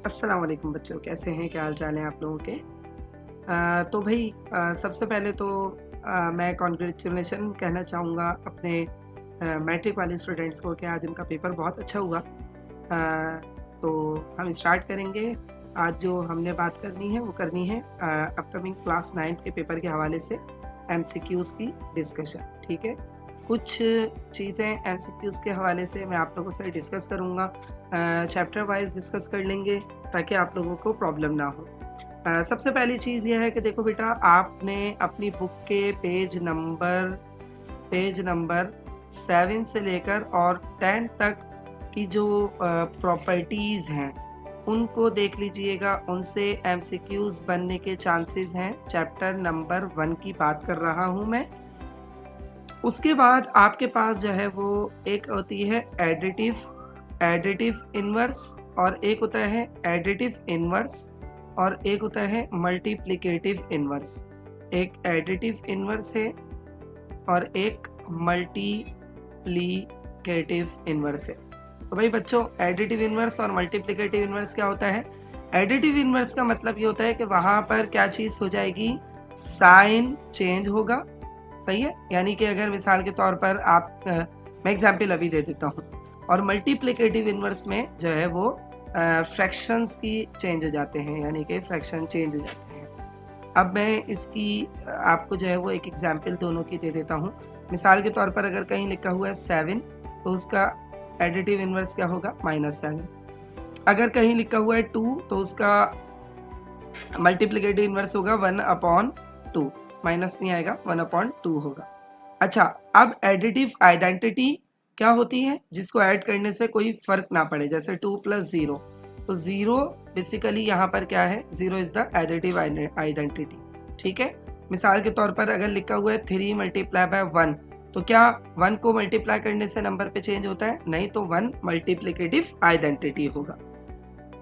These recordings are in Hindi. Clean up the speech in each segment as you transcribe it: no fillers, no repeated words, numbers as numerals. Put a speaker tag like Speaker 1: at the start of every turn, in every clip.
Speaker 1: अस्सलाम वालेकुम बच्चों, कैसे हैं? क्या हाल चाल हैं आप लोगों के? तो भाई सबसे पहले तो मैं कॉन्ग्रेचुलेशन कहना चाहूँगा अपने मैट्रिक वाले स्टूडेंट्स को कि आज उनका पेपर बहुत अच्छा हुआ। तो हम स्टार्ट करेंगे। आज जो हमने बात करनी है वो करनी है अपकमिंग क्लास 9th के पेपर के हवाले से एमसीक्यूज़ की डिस्कशन, ठीक है? कुछ चीज़ें एमसीक्यूज़ के हवाले से मैं आप लोगों से डिस्कस करूँगा। चैप्टर वाइज़ डिस्कस कर लेंगे ताकि आप लोगों को प्रॉब्लम ना हो। सबसे पहली चीज़ ये है कि देखो बेटा, आपने अपनी बुक के पेज नंबर 7 से लेकर और 10 तक की जो प्रॉपर्टीज़ हैं उनको देख लीजिएगा। उनसे एमसीक्यूज़ बनने के चांसेस हैं। चैप्टर नंबर 1 की बात कर रहा हूँ मैं। उसके बाद आपके पास जो है वो एक होती है एडिटिव इन्वर्स, और एक होता है एडिटिव इन्वर्स, और एक होता है मल्टीप्लिकेटिव इन्वर्स। एक एडिटिव इन्वर्स है और एक मल्टीप्लिकेटिव इन्वर्स है। तो भाई बच्चों, एडिटिव इन्वर्स और मल्टीप्लिकेटिव इन्वर्स क्या होता है? एडिटिव इन्वर्स का मतलब ये होता है कि वहां पर क्या चीज हो जाएगी, साइन चेंज होगा। सही है, यानी कि अगर मिसाल के तौर पर आप मैं एग्जाम्पल अभी दे देता हूँ। और मल्टीप्लिकेटिव इन्वर्स में जो है वो फ्रैक्शंस की चेंज हो जाते हैं, यानी कि फ्रैक्शन चेंज हो जाते हैं। अब मैं इसकी आपको जो है वो एक एग्जाम्पल दोनों की दे देता हूँ। मिसाल के तौर पर अगर कहीं लिखा हुआ है 7 तो उसका एडिटिव इन्वर्स क्या होगा, -7। अगर कहीं लिखा हुआ है 2 तो उसका मल्टीप्लिकेटिव इन्वर्स होगा 1/2, माइनस नहीं आएगा, 1/2 होगा। अच्छा, अब एडिटिव आइडेंटिटी क्या होती है? जिसको ऐड करने से कोई फर्क ना पड़े, जैसे 2 + 0, तो 0 बेसिकली यहाँ पर क्या है, 0 इज द एडिटिव आइडेंटिटी, ठीक है? मिसाल के तौर पर अगर लिखा हुआ है 3 × 1, तो क्या 1 को मल्टीप्लाई करने से नंबर पे चेंज होता है? नहीं, तो 1 मल्टीप्लिकेटिव आइडेंटिटी होगा।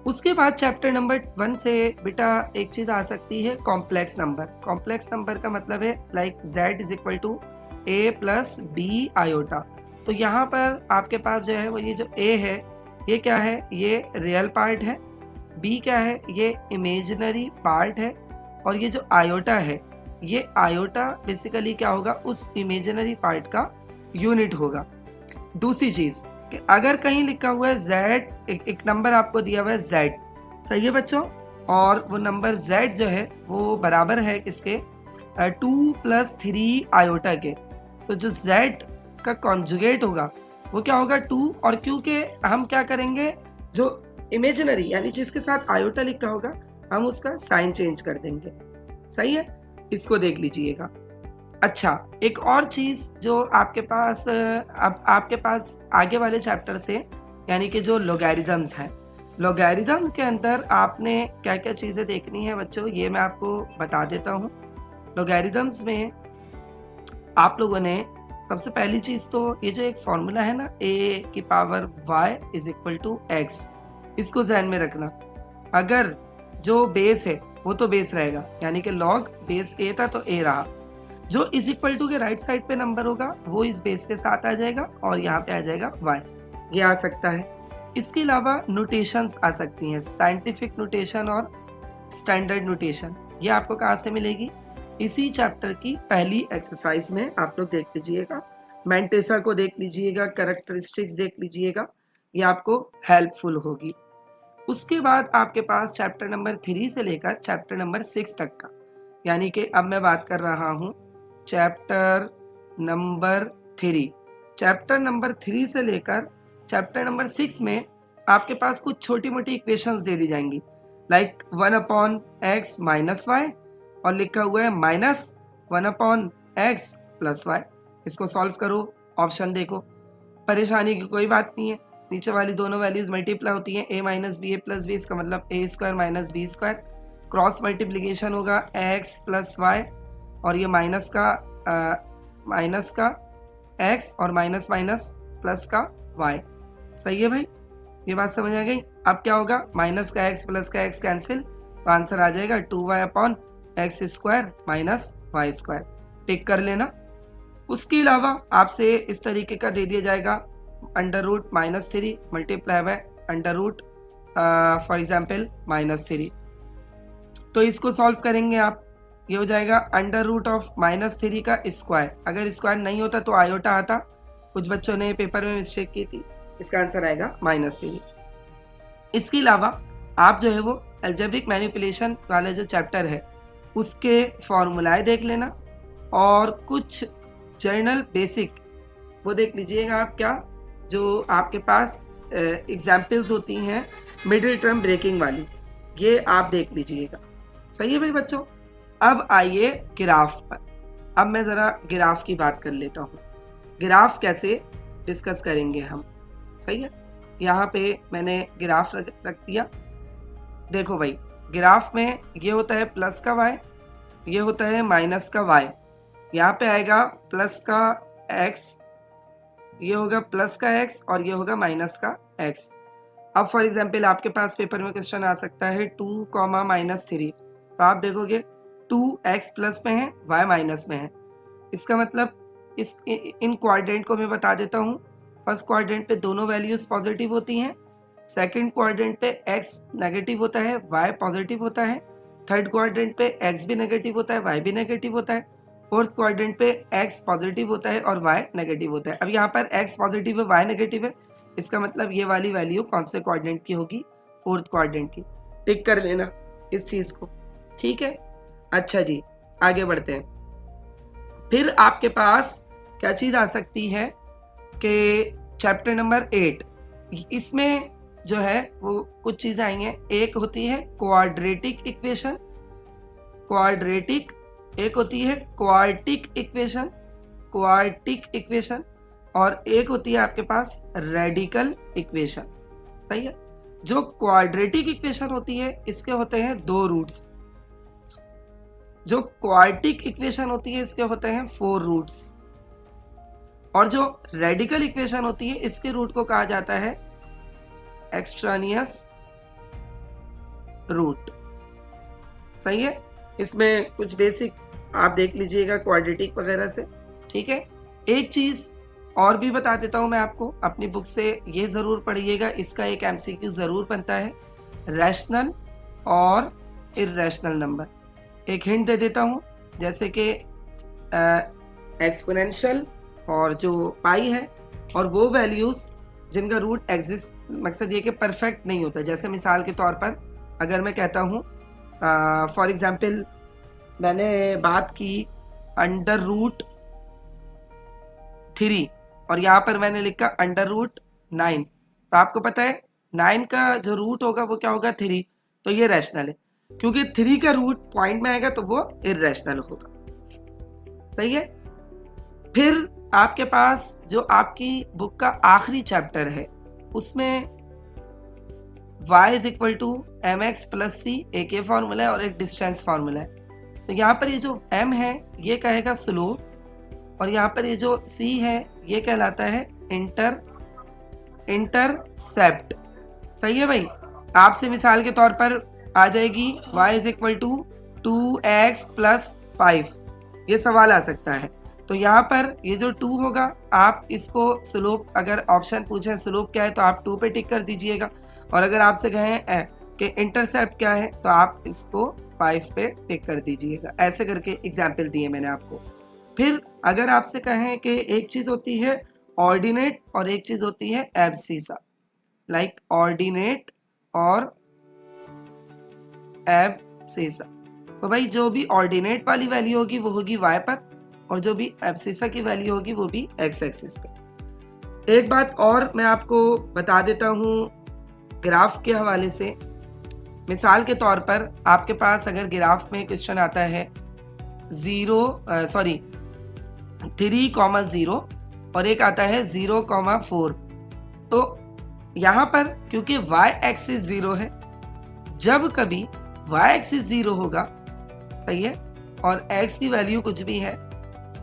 Speaker 1: उसके बाद चैप्टर नंबर 1 से बेटा एक चीज आ सकती है, कॉम्प्लेक्स नंबर। कॉम्प्लेक्स नंबर का मतलब है like z = a + b iota. तो यहाँ पर आपके पास जो है वो ये जो a है ये क्या है, ये रियल पार्ट है। b क्या है, ये इमेजिनरी पार्ट है। और ये जो आयोटा है, ये आयोटा बेसिकली क्या होगा, उस इमेजिनरी पार्ट का यूनिट होगा। दूसरी चीज कि अगर कहीं लिखा हुआ है z, एक नंबर आपको दिया हुआ है z, सही है बच्चों, और वो नंबर z जो है वो बराबर है किसके, 2 + 3 आयोटा के। तो जो z का कॉन्जुगेट होगा वो क्या होगा, 2। और क्योंकि हम क्या करेंगे, जो इमेजिनरी यानी जिसके साथ आयोटा लिखा होगा हम उसका साइन चेंज कर देंगे। सही है, इसको देख लीजिएगा। अच्छा, एक और चीज जो आपके पास अब आपके पास आगे वाले चैप्टर से, यानी कि जो लोगैरिथम्स हैं, लोगैरिथम के अंदर आपने क्या क्या चीजें देखनी है बच्चों, ये मैं आपको बता देता हूँ। लोगैरिथम्स में आप लोगों ने सबसे पहली चीज तो ये जो एक फॉर्मूला है ना, a⁴y = x, इसको ध्यान में रखना। अगर जो बेस है वो तो बेस रहेगा, यानी कि लॉग बेस a था तो a रहा। जो इज इक्वल टू के राइट साइड पे नंबर होगा वो इस बेस के साथ आ जाएगा और यहाँ पे आ जाएगा y, ये आ सकता है। इसके अलावा नोटेशंस आ सकती हैं, साइंटिफिक नोटेशन और स्टैंडर्ड नोटेशन। ये आपको कहाँ से मिलेगी, इसी चैप्टर की पहली एक्सरसाइज में आप लोग देख लीजिएगा। मैंटेसा को देख लीजिएगा, कैरेक्टरिस्टिक्स देख लीजिएगा, ये आपको हेल्पफुल होगी। उसके बाद आपके पास चैप्टर नंबर 3 से लेकर चैप्टर नंबर 6 तक का, यानी कि अब मैं बात कर रहा हूँ चैप्टर नंबर 3। चैप्टर नंबर 3 से लेकर चैप्टर नंबर 6 में आपके पास कुछ छोटी मोटी इक्वेशंस दे दी जाएंगी, लाइक 1/x - y, और लिखा हुआ है -1/x + y। इसको सॉल्व करो, ऑप्शन देखो, परेशानी की कोई बात नहीं है। नीचे वाली दोनों वैल्यूज मल्टीप्लाई होती हैं, a - b a + b, इसका मतलब a² - b²। क्रॉस मल्टीप्लिकेशन होगा x + y, और ये माइनस का x और माइनस प्लस का y। सही है भाई, ये बात समझ आ गई। अब क्या होगा, माइनस का x प्लस का x कैंसिल, तो आंसर आ जाएगा 2y/x² - y²। टिक कर लेना। उसके अलावा आपसे इस तरीके का दे दिया जाएगा, √-3 × फॉर एग्जाम्पल -3। तो इसको सॉल्व करेंगे आप, ये हो जाएगा अंडर रूट ऑफ -3 का स्क्वायर। अगर स्क्वायर नहीं होता तो आयोटा आता, कुछ बच्चों ने पेपर में मिस्टेक की थी। इसका आंसर आएगा -3। इसके अलावा आप जो है वो अलजेब्रिक मैनिपुलेशन वाला जो चैप्टर है उसके फॉर्मूलाए देख लेना, और कुछ जर्नल बेसिक वो देख लीजिएगा आप, क्या जो आपके पास एग्जाम्पल्स होती हैं मिडिल टर्म ब्रेकिंग वाली, ये आप देख लीजिएगा। सही है भाई बच्चों। अब आइए ग्राफ पर। अब मैं ज़रा ग्राफ की बात कर लेता हूँ, ग्राफ कैसे डिस्कस करेंगे हम। सही है, यहाँ पे मैंने ग्राफ रख दिया। देखो भाई, ग्राफ में ये होता है प्लस का y, ये होता है माइनस का y। यहाँ पे आएगा प्लस का x, ये होगा प्लस का x और ये होगा माइनस का x। अब फॉर एग्जाम्पल आपके पास पेपर में क्वेश्चन आ सकता है 2, -3, तो आप देखोगे 2x प्लस में है, y माइनस में है। इसका मतलब इन क्वाड्रेंट को मैं बता देता हूँ। फर्स्ट क्वाड्रेंट पे दोनों वैल्यूज पॉजिटिव होती हैं, सेकंड क्वाड्रेंट पे x नेगेटिव होता है, y पॉजिटिव होता है, थर्ड क्वाड्रेंट पे x भी नेगेटिव होता है, y भी नेगेटिव होता है, फोर्थ क्वाड्रेंट पे x पॉजिटिव होता है और y नेगेटिव होता है। अब यहाँ पर x पॉजिटिव है, y नेगेटिव है, इसका मतलब ये वाली वैल्यू कौन से क्वाड्रेंट की होगी? फोर्थ क्वाड्रेंट की। टिक कर लेना इस चीज को, ठीक है। अच्छा जी, आगे बढ़ते हैं। फिर आपके पास क्या चीज आ सकती है कि चैप्टर नंबर 8, इसमें जो है वो कुछ चीजें आई हैं। एक होती है क्वाड्रेटिक इक्वेशन, क्वाड्रेटिक, एक होती है क्वार्टिक इक्वेशन, क्वार्टिक इक्वेशन, और एक होती है आपके पास रेडिकल इक्वेशन। सही है। जो क्वाड्रेटिक इक्वेशन होती है इसके होते हैं 2 रूट्स, जो क्वार्टिक इक्वेशन होती है इसके होते हैं 4 रूट्स, और जो रेडिकल इक्वेशन होती है इसके रूट को कहा जाता है एक्सट्रानियस रूट। सही है। इसमें कुछ बेसिक आप देख लीजिएगा क्वाड्रेटिक वगैरह से, ठीक है। एक चीज और भी बता देता हूं मैं आपको, अपनी बुक से ये जरूर पढ़िएगा, इसका एक एमसीक्यू जरूर बनता है, रैशनल और इर्रेशनल नंबर। एक हिंट दे देता हूं, जैसे कि एक्सपोनेंशियल और जो पाई है, और वो वैल्यूज जिनका रूट एग्जिस्ट, मकसद ये कि परफेक्ट नहीं होता। जैसे मिसाल के तौर पर अगर मैं कहता हूँ फॉर एग्जाम्पल मैंने बात की अंडर रूट 3 और यहाँ पर मैंने लिखा अंडर रूट 9, तो आपको पता है 9 का जो रूट होगा वो क्या होगा? 3, तो ये रैशनल है। क्योंकि 3 का रूट पॉइंट में आएगा तो वो इर्रेशनल होगा। सही है। फिर आपके पास जो आपकी बुक का आखिरी चैप्टर है उसमें y is equal to mx plus c, एक ये फॉर्मूला है और एक डिस्टेंस फॉर्मूला है। तो यहाँ पर ये जो m है ये कहेगा स्लोप, और यहाँ पर ये जो c है ये कहलाता है इंटरसेप्ट। सही है भाई। आपसे मिसाल के तौर पर आ जाएगी y is equal to 2x plus 5, ये सवाल आ सकता है। तो यहाँ पर ये जो 2 होगा, आप इसको स्लोप, अगर ऑप्शन पूछे स्लोप क्या है तो आप 2 पे टिक कर दीजिएगा, और अगर आपसे कहें कि इंटरसेप्ट क्या है तो आप इसको 5 पे टिक कर दीजिएगा। ऐसे करके एग्जाम्पल दिए मैंने आपको। फिर अगर आपसे कहें कि एक चीज होती है ऑर्डिनेट और एक चीज होती है एब्सिसा, लाइक ऑर्डिनेट और एब्सिसा, तो भाई जो भी ऑर्डिनेट वाली वैल्यू होगी वो होगी y पर, और जो भी एब्सिसा की वैल्यू होगी वो भी x एक्सिस पे। एक बात और मैं आपको बता देता हूँ ग्राफ के हवाले से। मिसाल के तौर पर आपके पास अगर ग्राफ में क्वेश्चन आता है 3,0 और एक आता है 0,4, तो यहाँ पर क्योंकि y एक्सिस 0 है, जब कभी y एक्सिस 0 होगा, सही है, और x की वैल्यू कुछ भी है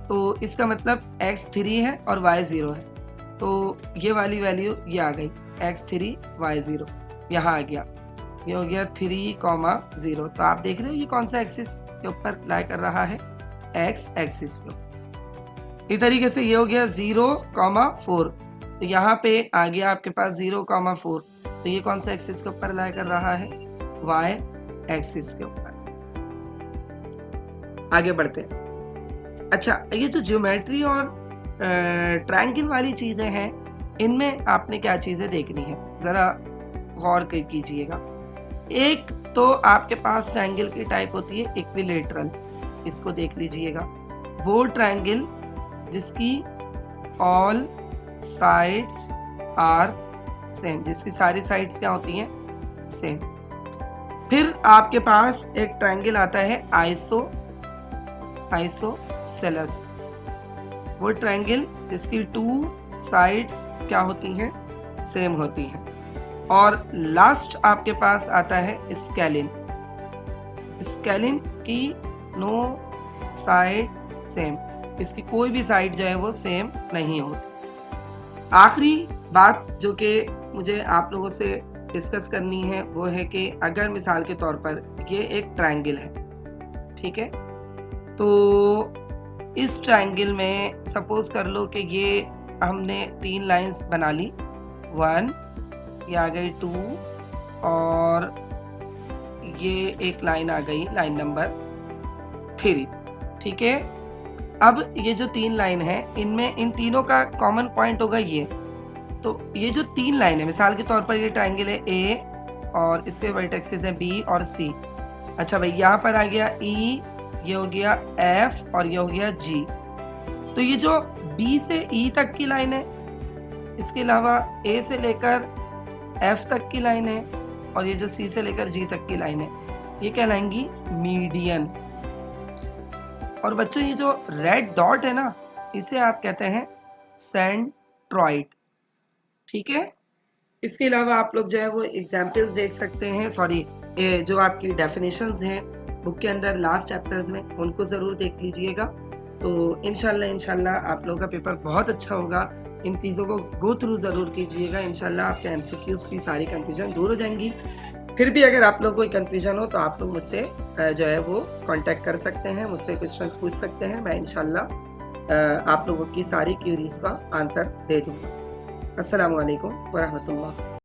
Speaker 1: तो इसका मतलब x 3 है और y 0 है, तो ये वाली वैल्यू ये आ गई x 3 y 0, यहाँ आ गया, ये हो गया 3,0। तो आप देख रहे हो ये कौन सा एक्सिस के ऊपर लाई कर रहा है? x एक्सिस के ऊपर। इस तरीके से ये हो गया 0,4, तो यहाँ पे आ गया आपके पास 0,4। तो ये कौन सा एक्सिस के ऊपर लाई कर रहा है, वाई एक्सिस के ऊपर। आगे बढ़ते हैं। अच्छा, ये जो ज्योमेट्री और ट्रायंगल वाली चीजें हैं, इनमें आपने क्या चीजें देखनी है, जरा गौर कीजिएगा। एक तो आपके पास ट्रायंगल की टाइप होती है इक्विलेटरल, इसको देख लीजिएगा। वो ट्रायंगल जिसकी ऑल साइड्स आर सेम, जिसकी सारी साइड्स क्या होती हैं, सेम। फिर आपके पास एक ट्रायंगल आता है आइसोसेलेस, वो ट्रायंगल जिसकी 2 साइड्स क्या होती हैं, सेम होती हैं। और लास्ट आपके पास आता है स्केलिन, स्केलिन की नो साइड सेम, इसकी कोई भी साइड जो है वो सेम नहीं होती। आखिरी बात जो कि मुझे आप लोगों से डिस्कस करनी है वो है कि अगर मिसाल के तौर पर ये एक ट्रायंगल है, ठीक है, तो इस ट्रायंगल में सपोज कर लो कि ये हमने 3 लाइंस बना ली, 1, ये आ गई 2, और ये एक लाइन आ गई, लाइन नंबर 3, ठीक है। अब ये जो 3 लाइन है, इनमें इन तीनों का कॉमन पॉइंट होगा ये। तो ये जो 3 लाइन है, मिसाल के तौर पर ये ट्रायंगल है ए और इसके वर्टेक्सेस है बी और सी। अच्छा भाई, यहाँ पर आ गया ई, ये हो गया एफ और ये हो गया जी। तो ये जो बी से ई तक की लाइन है, इसके अलावा ए से लेकर एफ तक की लाइन है, और ये जो सी से लेकर जी तक की लाइन है, ये कहलाएंगी मीडियन। और बच्चों ये जो रेड डॉट है ना, इसे आप कहते हैं सेंट्रॉइड, ठीक है। इसके अलावा आप लोग जो है वो एग्जाम्पल्स देख सकते हैं, सॉरी जो आपकी डेफिनेशंस हैं बुक के अंदर लास्ट चैप्टर्स में, उनको ज़रूर देख लीजिएगा। तो इंशाल्लाह आप लोगों का पेपर बहुत अच्छा होगा। इन चीज़ों को गो थ्रू ज़रूर कीजिएगा, इंशाल्लाह आपके एमसीक्यूज़ की सारी कन्फ्यूजन दूर हो जाएंगी। फिर भी अगर आप लोग कोई कन्फ्यूजन हो तो आप लोग मुझसे जो है वो कांटेक्ट कर सकते हैं, मुझसे क्वेश्चंस पूछ सकते हैं, मैं इंशाल्लाह आप लोगों की सारी क्यूरीज का आंसर दे दूँगा। अस्सलामु अलैकुम व रहमतुल्लाह।